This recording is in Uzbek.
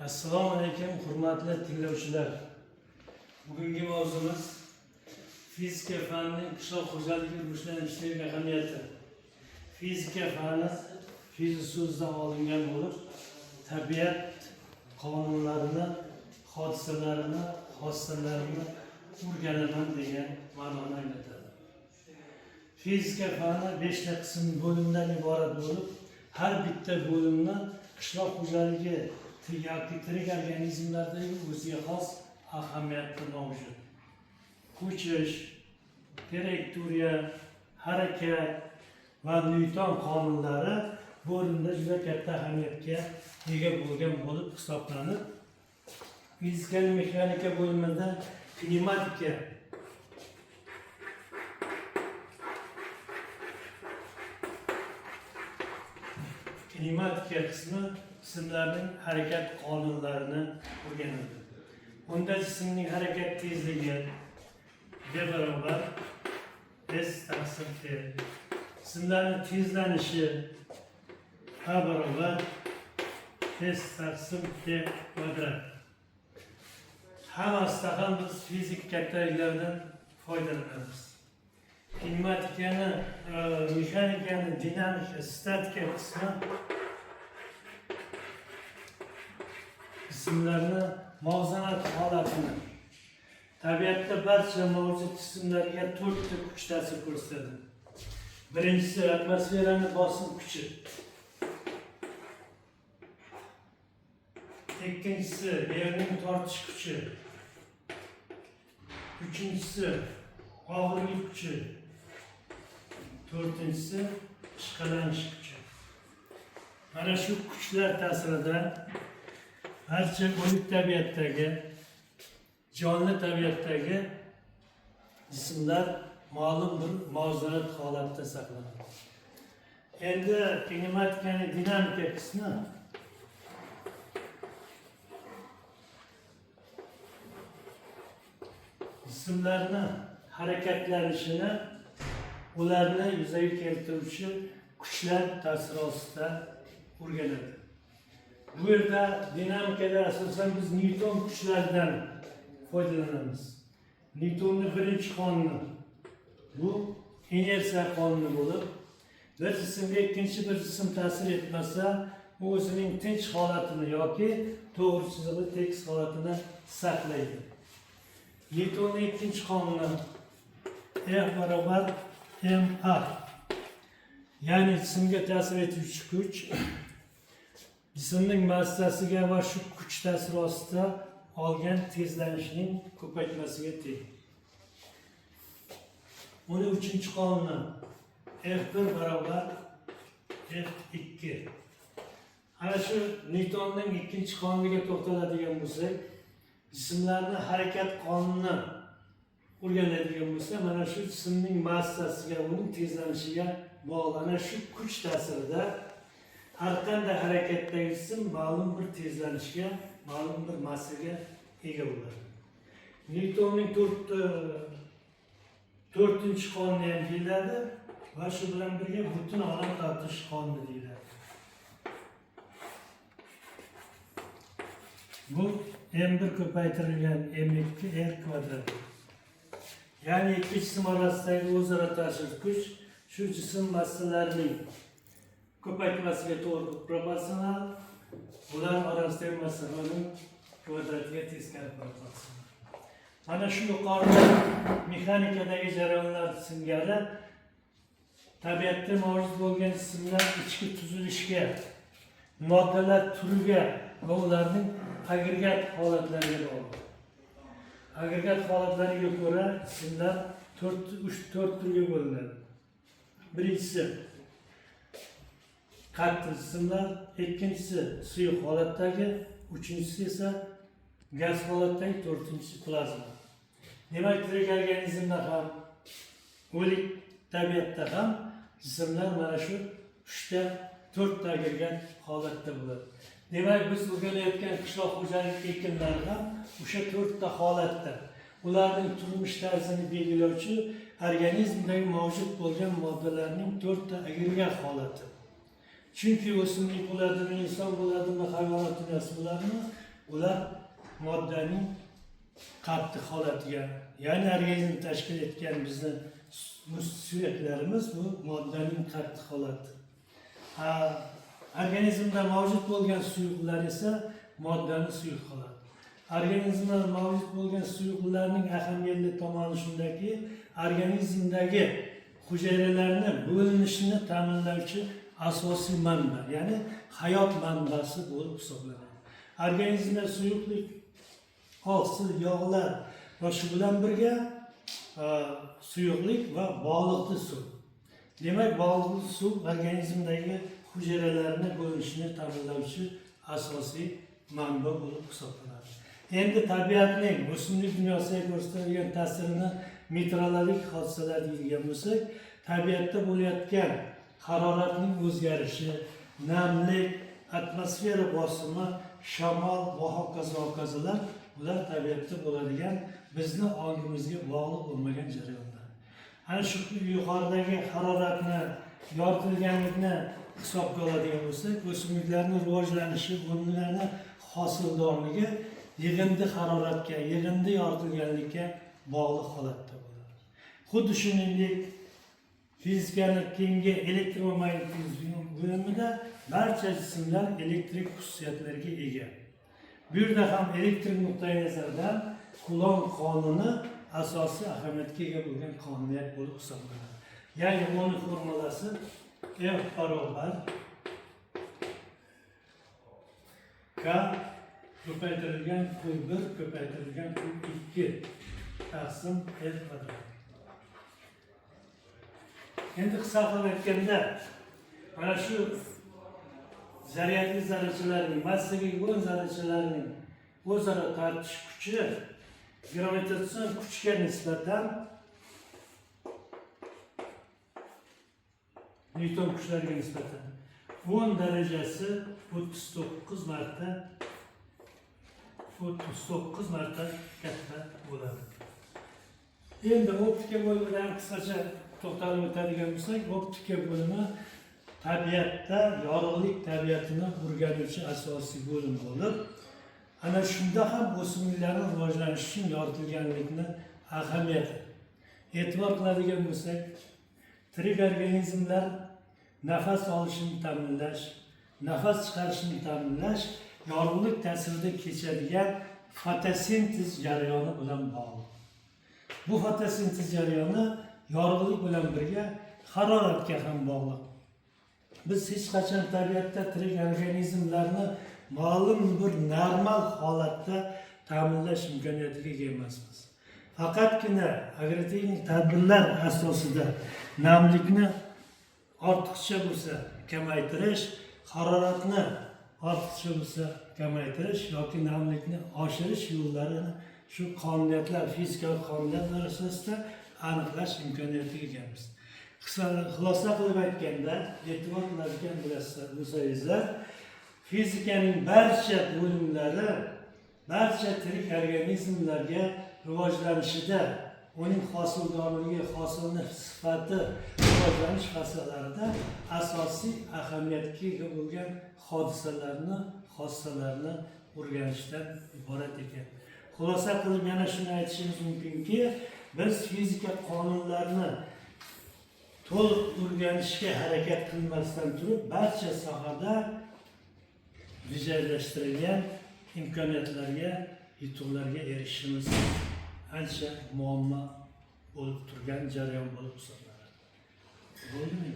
Assalomu alaykum, hurmatli tinglovchilar. Bugungi mavzumiz fizika fanining qishloq xo'jaligi rivojlanishining ahamiyati. Fizika fani fizik so'zidan olingan bo'lib, tabiat qonunlarini, hodisalarini, xossalarini o'rganaman degan ma'noni anglatadi. Fizika fani 5 ta qism bo'limdan iborat bo'lib, har bitta bo'limni qishloq xo'jaligi yoki tirik organizmlardagi o'ziga xos ahamiyati mavjud. Ko'chish, trayektoriya, harakat va Nyuton qonunlari bu o'rinda juda katta ahamiyatga ega bo'lgan bo'lib hisoblanib, fizika mexanika bo'limida kinematika qismi jismlarning harakat qonunlarini o'rganadi. Unda jismning harakat tezligi V barobar S taqsim T. Jismlarning tezlanishi A barobar S taqsim T kvadrat. Hammasida ham biz fizik kattaliklaridan foydalanamiz. Kinematikani, mexanikani, dinamika, statika qismi jismlarni muvozanat holatini, tabiatda barcha mavjud jismlarga 4 ta kuch ta'sir ko'rsatadi. Birinchisi atmosferaning bosim kuchi. Ikkinchisi yerning tortish kuchi. Uchinchisi og'irlik kuchi. To'rtinchisi ishqalanish kuchi. Mana shu kuchlar ta'sirida barcha o'lik tabiatdagi, jonli tabiatdagi jismlar ma'lum bir muvozanat holatda saqlanadi. Endi kinematikaning dinamika qismi jismlarni harakatlanishini, ularni yuzaga keltiruvchi kuchlar ta'siri ostida o'rganadi. Bu yerda dinamikada asosan biz Nyuton kuchlaridan foydalanamiz. Nyutonning birinchi qonuni bu inersiya qonuni bo'lib, bir jismga ikkinchi bir jism ta'sir etmasa, u o'zining tinch holatini yoki to'g'ri chiziqli tekis holatini saqlaydi. Nyutonning ikkinchi qonuni F barobar ma. Ya'ni jismga ta'sir etuvchi kuch jismning massasiga va shu kuch ta'siri ostida olgan tezlanishning ko'paytmasiga teng. Uning uchinchi qonuni F1 barobar F2. Ana shu Nyutonning ikkinchi qonuniga to'xtaladigan bo'lsak, jismlarning harakat qonunini o'rganadigan bo'lsak, mana shu jismning massasiga, uning tezlanishiga bog'langan shu kuch ta'sirida har qanday harakatdagi jism ma'lum bir tezlanishga, ma'lum bir massaga ega bo'ladi. Nyutonning 4-chi qonuni ham deyiladi va shu bilan birga butun olam tortish qonuni deyiladi. Bu m1 ko'paytirilgan m2 r kvadrat. Ya'ni ikki jism orasidagi o'zaro ta'sir kuch shu jism massalarining ko'paytmasiga to'g'ri proporsional, ular orasidagi masofaning kvadratiga teskari proporsional. Mana shu yuqorida mexanikadagi jarayonlar singari tabiatda mavjud bo'lgan jismlar ichki tuzilishiga, moddalar turiga va ularning agregat holatlariga bog'liq. Agregat holatlariga ko'ra jismlar 4 turga bo'linadi. Birinchisi qattiq jismlar, ikkinchisi suyuq holatdagi, uchinchisi esa gaz holatdagi, to'rtinchisi plazma. Demak, tirik organizmda ham, o'lik tabiatda ham jismlar mana shu 4 ta agregat holatda bo'ladi. Demak, biz o'rganayotgan qishloq xo'jaligi ekinlari ham o'sha 4 ta holatda. Ularning turmush tarzini belgilovchi organizmdagi mavjud bo'lgan moddalarning 4 ta agregat holati. Chunki o'simlik bo'ladimi, inson bo'ladimi, hayvonot dunyosi bo'ladimi, ular moddaning qattiq holatiga, ya'ni organizm tashkil etgan bizni suyaklarimiz bu moddaning qattiq holati. Organizmda mavjud bo'lgan suyuqlar esa moddani suyuq holati. Organizmda mavjud bo'lgan suyuqlarning ahamiyatli tomoni shundaki, organizmdagi hujayralarni bo'linishini ta'minlovchi asosiy manba, ya'ni hayot manbasi bo'lib hisoblanadi. Organizmda suyuqlik, oqsil, yog'lar va shu bilan birga suyuqlik va bog'liqli suv. Demak, bog'liqli suv organizmdagi hujayralarni bo'linishini ta'minlovchi asosiy manba bo'lib hisoblanadi. Endi tabiatning o'simlik dunyosiga ko'rsatilgan ta'sirini meteorologik hodisalar deydigan bo'lsak, tabiatda bo'layotgan haroratning o'zgarishi, namlik, atmosfera bosimi, shamol va hokazolar bular tabiatda bo'ladigan bizni ongimizga bog'liq bo'lmagan jarayonlar. Ana shu yuqoridagi haroratni, yoritilganlikni hisobga oladigan bo'lsak, o'simliklarning rivojlanishi, bunlarni hosildorligi yig'indi haroratga, yig'indi yoritilganlikka bog'liq holatda bo'ladi. Xuddi shuningdek, fizikaning keyingi elektromagnetizm bo'limida barcha jismlar elektrik xususiyatlarga ega. Bu yerda ham elektrik nuqtai nazaridan Kulon qonuni asosiy ahamiyatga ega bo'lgan qonuniyat bo'lib hisoblanadi. Ya'ni uning formulasi F barobar K ko'paytirilgan Q1 ko'paytirilgan Q2 taqsim L kvadrat. Endi qisqa qilib aytganda, mana shu zaryadli zarrachalarning, massaga ega zarrachalarning o'zaro tortish kuchi gravitatsion kuchga nisbatan Newton kuchlariga nisbatan 10 darajasi 39 marta katta bo'ladi. Endi optika bo'limidan qisqacha to'xtalib o'tadigan bo'lsak, optika bo'limi tabiatda yorug'lik tabiatini o'rganuvchi asosiy bo'lim bo'lib, ana shunda ham o'simliklarning rivojlanishi uchun yoritilganlikni ahamiyati. E'tibor qiladigan bo'lsak, tirik organizmlar nafas olishini ta'minlash, nafas chiqarishini ta'minlash yorug'lik ta'sirida kechadigan fotosintez jarayoni bilan bog'liq. Bu fotosintez jarayoni yorug'lik bilan birga haroratga ham bog'liq. Biz hech qachon tabiatda tirik organizmlarni ma'lum bir normal holatda ta'minlash imkoniyatiga ega emasmiz. Faqatgina agrotexnik tadbirlar asosida namlikni ortiqcha bo'lsa kamaytirish, haroratni ortiqcha bo'lsa kamaytirish yoki namlikni oshirish yo'llarini shu qonuniyatlar, fizikalik qonuniyatlar asosida aniqlash imkoniyatiga egamiz. Xulosa qilib aytganda, e'tibor qiladigan bo'lsangizlar, fizikaning barcha bo'limlari barcha tirik organizmlarga rivojlanishida, uning hosildorligi, hosilning sifati, rivojlanish fasllarida asosiy ahamiyatga ega bo'lgan hodisalarni o'rganishdan iborat ekan. Xulosa qilib yana shuni aytishimiz mumkinki, biz fizika qonunlarini to'liq o'rganishga harakat qilmasdan turib, barcha sohada vijallashtirilgan imkoniyatlarga, yutuqlarga erishishimiz ancha muammo bo'lib turgan jarayon bo'lib hisoblanadi. Bo'ldimi?